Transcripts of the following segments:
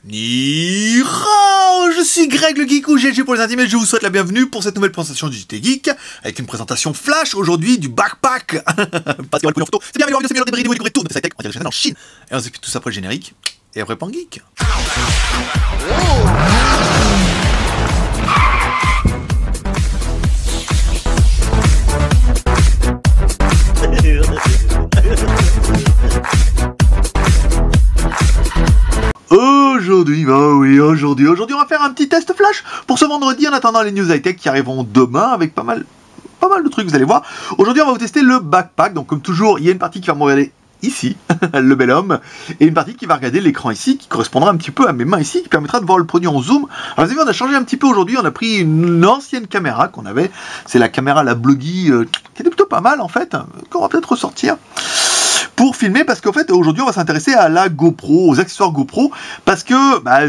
Ni hao, je suis Greg le Geek ou GG pour les intimes et je vous souhaite la bienvenue pour cette nouvelle présentation du JT Geek avec une présentation flash aujourd'hui du backpack. Parce qu'il y aura le coup de photo, c'est bien, mais il y aura des bris, des découvrez tout de cette tech, on dirait en Chine. Et on s'explique tout ça après le générique et après Pan Geek. Aujourd'hui, aujourd'hui on va faire un petit test flash pour ce vendredi en attendant les news high-tech qui arriveront demain avec pas mal de trucs, vous allez voir. Aujourd'hui on va vous tester le backpack, donc comme toujours il y a une partie qui va me regarder ici, le bel homme, et une partie qui va regarder l'écran ici, qui correspondra un petit peu à mes mains ici, qui permettra de voir le produit en zoom. Alors vous avez vu, on a changé un petit peu aujourd'hui, on a pris une ancienne caméra qu'on avait, c'est la caméra la Bloggy, qui était plutôt pas mal en fait, qu'on va peut-être ressortir pour filmer, parce qu'en fait aujourd'hui on va s'intéresser à la GoPro, aux accessoires GoPro, parce que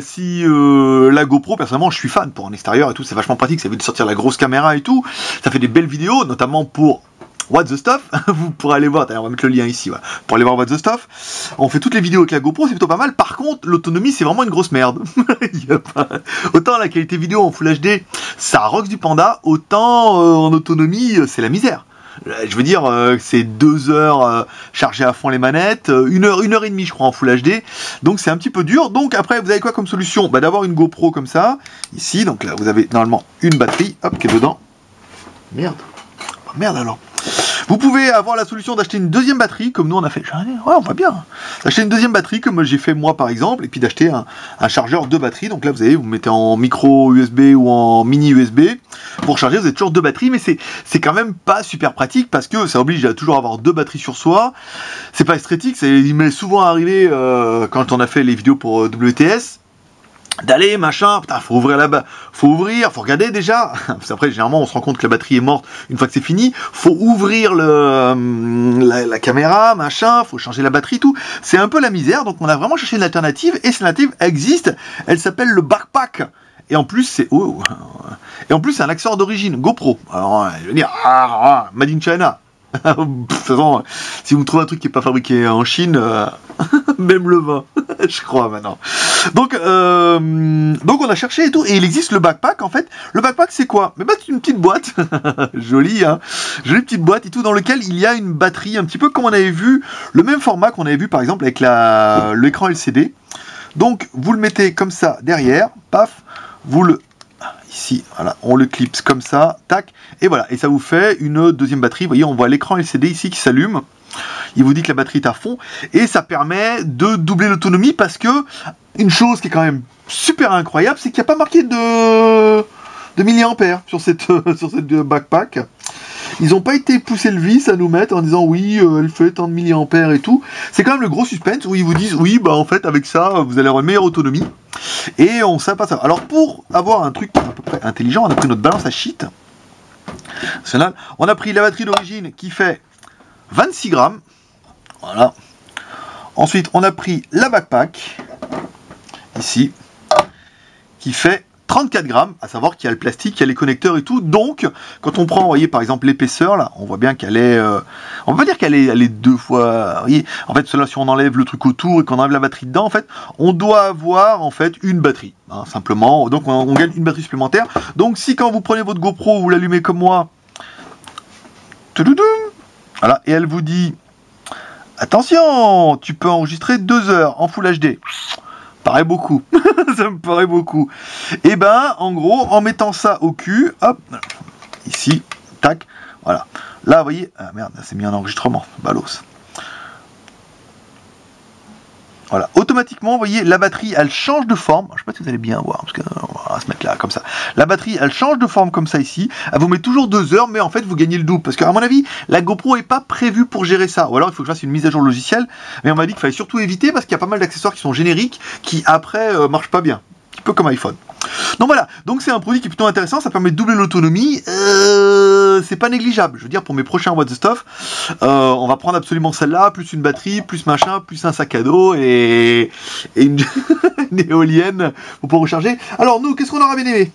si la GoPro, personnellement je suis fan pour en extérieur et tout, c'est vachement pratique, ça veut dire de sortir la grosse caméra et tout, ça fait des belles vidéos, notamment pour What the Stuff, vous pourrez aller voir, on va mettre le lien ici, voilà, pour aller voir What the Stuff. On fait toutes les vidéos avec la GoPro, c'est plutôt pas mal. Par contre, l'autonomie, c'est vraiment une grosse merde. Autant la qualité vidéo en Full HD, ça rocks du panda, autant en autonomie, c'est la misère. Je veux dire, c'est 2 heures chargées à fond les manettes, 1 heure et demie, je crois, en Full HD. Donc c'est un petit peu dur. Donc après, vous avez quoi comme solution? D'avoir une GoPro comme ça, ici. Donc là, vous avez normalement une batterie, hop, qui est dedans. Merde. Merde alors. Vous pouvez avoir la solution d'acheter une deuxième batterie, comme nous on a fait. Ouais, on va bien. D'acheter une deuxième batterie, comme j'ai fait moi par exemple, et puis d'acheter un chargeur de batterie. Donc là, vous mettez en micro USB ou en mini USB. Pour charger, vous avez toujours 2 batteries, mais c'est quand même pas super pratique parce que ça oblige à toujours avoir 2 batteries sur soi. C'est pas esthétique, il m'est souvent arrivé quand on a fait les vidéos pour WTS. D'aller, machin, putain, faut ouvrir là-bas, faut regarder déjà, parce qu'après, généralement, on se rend compte que la batterie est morte une fois que c'est fini, faut ouvrir la caméra, machin, faut changer la batterie, tout, c'est un peu la misère, donc on a vraiment cherché une alternative, et cette alternative existe, elle s'appelle le backpack, et en plus, c'est un accessoire d'origine, GoPro, alors, je veux dire, Made in China. De toute façon, si vous me trouvez un truc qui n'est pas fabriqué en Chine, même le vin, je crois maintenant. Donc on a cherché et tout, et il existe le backpack en fait. Le backpack c'est quoi? Mais c'est une petite boîte, jolie, hein, jolie petite boîte et tout, dans lequel il y a une batterie, un petit peu comme on avait vu, le même format qu'on avait vu par exemple avec l'écran LCD. Donc vous le mettez comme ça derrière, paf, ici, voilà, on le clipse comme ça, tac, et voilà, et ça vous fait une deuxième batterie. Vous voyez, on voit l'écran LCD ici qui s'allume. Il vous dit que la batterie est à fond, et ça permet de doubler l'autonomie parce que, une chose qui est quand même super incroyable, c'est qu'il n'y a pas marqué de milliampères sur cette backpack. Ils n'ont pas été poussés le vis à nous mettre en disant oui, elle fait tant de milliampères et tout. C'est quand même le gros suspense où ils vous disent oui, en fait, avec ça, vous allez avoir une meilleure autonomie. Et on ne sait pas ça. Alors, pour avoir un truc à peu près intelligent, on a pris notre balance à shit. On a pris la batterie d'origine qui fait 26 grammes. Voilà. Ensuite, on a pris la backpack, ici, qui fait 34 grammes, à savoir qu'il y a le plastique, il y a les connecteurs et tout. Donc, quand on prend, vous voyez, par exemple, l'épaisseur, là, on voit bien qu'elle est... on va dire qu'elle est 2 fois... Vous voyez, en fait, cela, si on enlève le truc autour et qu'on enlève la batterie dedans, en fait, on doit avoir, en fait, une batterie, hein, simplement. Donc, on gagne une batterie supplémentaire. Donc, si quand vous prenez votre GoPro, vous l'allumez comme moi, voilà, et elle vous dit, attention, tu peux enregistrer 2 heures en Full HD. Paraît beaucoup, ça me paraît beaucoup. Et en gros, en mettant ça au cul, hop, ici, tac, voilà. Là, vous voyez, ah merde, c'est mis en enregistrement, balos. Voilà, automatiquement, vous voyez, la batterie, elle change de forme. Je ne sais pas si vous allez bien voir, parce qu'on va se mettre là, comme ça. La batterie, elle change de forme comme ça ici. Elle vous met toujours 2 heures, mais en fait, vous gagnez le double. Parce qu'à mon avis, la GoPro n'est pas prévue pour gérer ça. Ou alors, il faut que je fasse une mise à jour logicielle. Mais on m'a dit qu'il fallait surtout éviter, parce qu'il y a pas mal d'accessoires qui sont génériques, qui après, marchent pas bien. Un petit peu comme iPhone. Donc voilà, donc c'est un produit qui est plutôt intéressant, ça permet de doubler l'autonomie, c'est pas négligeable, je veux dire pour mes prochains What the Stuff, on va prendre absolument celle-là, plus une batterie, plus machin, plus un sac à dos et une, une éolienne pour pouvoir recharger. Alors nous, qu'est-ce qu'on aura bien aimé?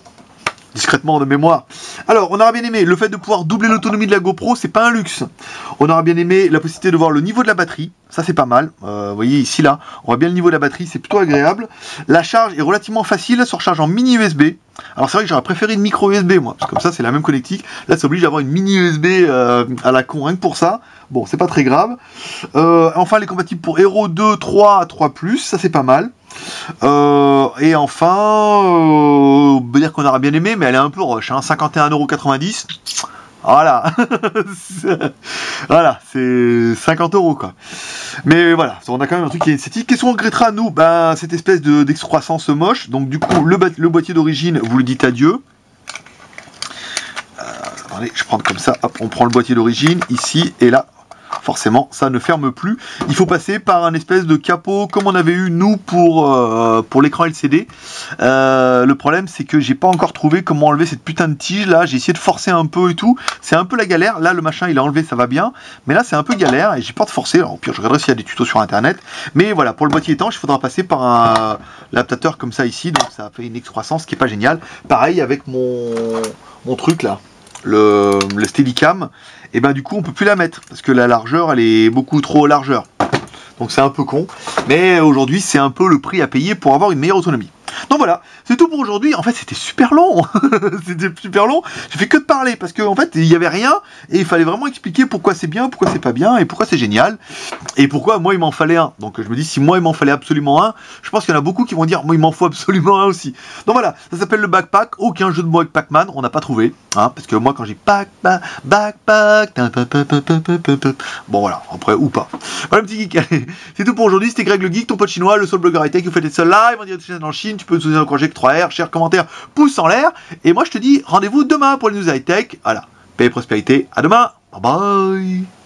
discrètement de mémoire. Alors, on aura bien aimé le fait de pouvoir doubler l'autonomie de la GoPro, c'est pas un luxe. On aura bien aimé la possibilité de voir le niveau de la batterie, ça c'est pas mal. Vous voyez ici là, on voit bien le niveau de la batterie, c'est plutôt agréable. La charge est relativement facile, se recharge en mini USB. Alors c'est vrai que j'aurais préféré une micro USB moi, parce que comme ça c'est la même connectique. Là ça oblige à avoir une mini USB à la con, rien que pour ça. Bon, c'est pas très grave. Enfin, elle est compatible pour Hero 2, 3, 3+, ça c'est pas mal. Et enfin, on peut dire qu'on aura bien aimé, mais elle est un peu rush, hein, 51,90 €. Voilà, voilà, c'est 50 € quoi. Mais voilà, on a quand même un truc qui est esthétique. Qu'est-ce qu'on regrettera nous? Ben, cette espèce d'excroissance moche. Donc du coup, le boîtier d'origine, vous le dites adieu. Attendez, je prends comme ça. Hop, on prend le boîtier d'origine ici et là. Forcément, ça ne ferme plus. Il faut passer par un espèce de capot comme on avait eu nous pour l'écran LCD. Le problème, c'est que j'ai pas encore trouvé comment enlever cette putain de tige là. J'ai essayé de forcer un peu et tout. C'est un peu la galère. Là, le machin, il est enlevé, ça va bien. Mais là, c'est un peu galère et j'ai peur de forcer. Alors, au pire, je regarderai s'il y a des tutos sur internet. Mais voilà, pour le boîtier étanche, il faudra passer par un adaptateur comme ça ici. Donc, ça fait une excroissance qui est pas géniale. Pareil avec mon truc là, le Steadicam. Et ben du coup on peut plus la mettre parce que la largeur elle est beaucoup trop largeur, donc c'est un peu con, mais aujourd'hui c'est un peu le prix à payer pour avoir une meilleure autonomie. Donc voilà, c'est tout pour aujourd'hui. En fait c'était super long. C'était super long, j'ai fait que de parler parce qu'en fait il n'y avait rien et il fallait vraiment expliquer pourquoi c'est bien, pourquoi c'est pas bien et pourquoi c'est génial et pourquoi moi il m'en fallait un. Donc je me dis si moi il m'en fallait absolument un, je pense qu'il y en a beaucoup qui vont dire moi il m'en faut absolument un aussi. Donc voilà, ça s'appelle le backpack. Aucun jeu de mots avec Pac-Man, on n'a pas trouvé, hein, parce que moi quand j'ai backpack, bon voilà, après ou pas. Voilà petit geek, c'est tout pour aujourd'hui. C'était Greg le Geek, ton pote chinois, le seul blogueur high-tech qui vous fait des seuls live en direct en Chine. Tu peux nous soutenir encourager avec 3R, share, commentaire, pouce en l'air. Et moi je te dis rendez-vous demain pour les news high-tech. Voilà, paix et prospérité, à demain, bye bye.